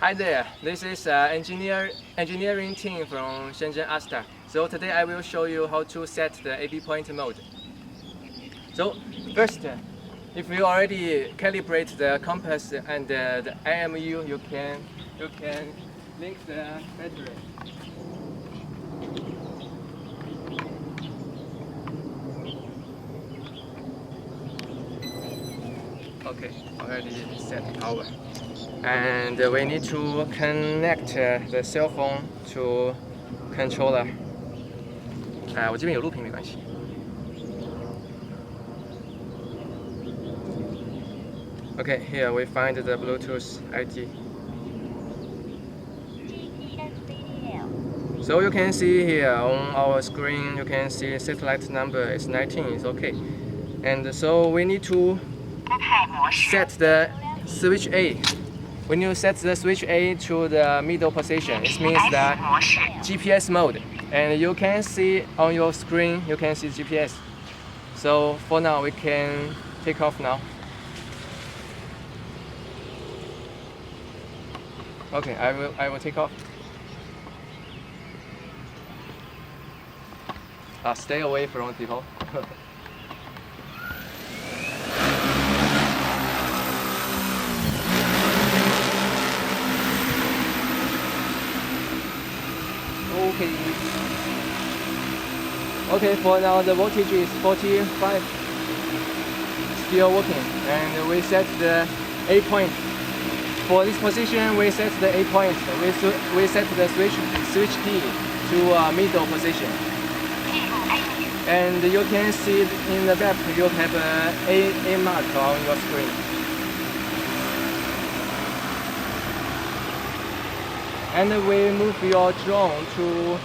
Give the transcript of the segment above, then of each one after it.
Hi there, this is engineering team from Shenzhen ASTA. So today I will show you how to set the AB point mode. So first, if you already calibrate the compass and the IMU, you can link the battery. Okay, already set power. And we need to connect the cell phone to controller. 我这边有录屏没关系。Okay, here we find the Bluetooth ID. So you can see here on our screen, you can see satellite number is 19, it's okay. And so we need to set the switch A. When you set the switch A to the middle position, it means that GPS mode. And you can see on your screen, you can see GPS. So for now, we can take off now. Okay, I will take off. Stay away from people. Okay, for now the voltage is 45, still working, and we set the A point. For this position, we set the A point. We set the switch key to middle position. And you can see in the back you have a mark on your screen. And we move your drone to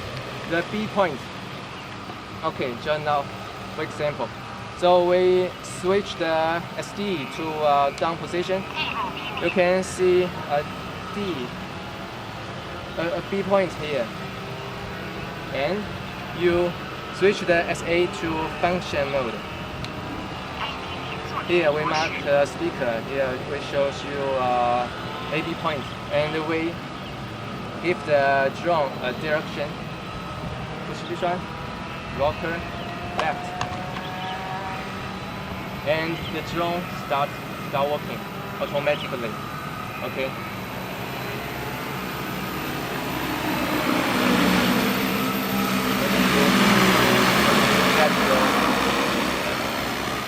the B point. Okay, just now, for example. So we switch the SD to down position. You can see a B point here. And you switch the SA to function mode. Here we mark the speaker. Here we show you AB point. And we give the drone a direction. Push this one, rocker, left. And the drone start working automatically. Okay.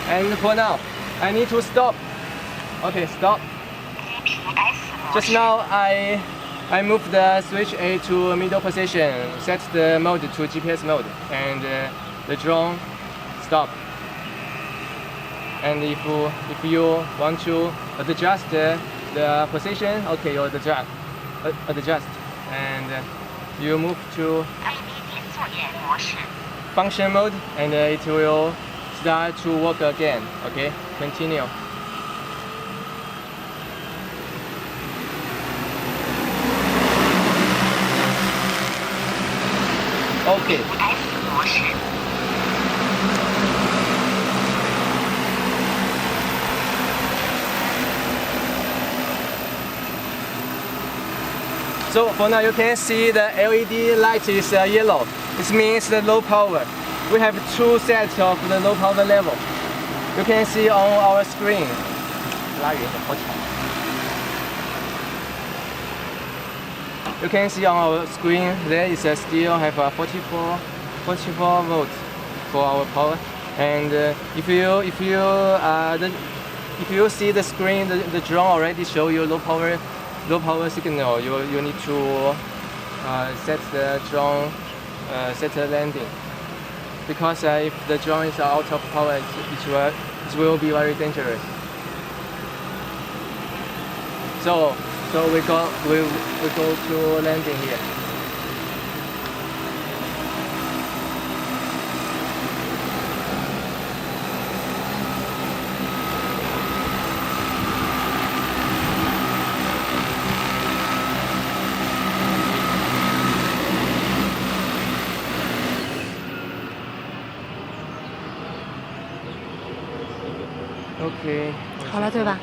And for now, I need to stop. Okay, stop. Just now I moved the switch A to middle position, set the mode to GPS mode, and the drone stop. And if you want to adjust the position, okay, you adjust, and you move to function mode, and it will start to work again. Okay, continue. Okay. So for now you can see the LED light is yellow. This means the low power. We have two sets of the low power level. You can see on our screen. You can see on our screen there is still have a 44 volts for our power. And if you see the screen, the drone already show you low power signal. You need to set the drone set the landing, because if the drone is out of power, it will be very dangerous. So we go to landing here. OK，好了，对吧？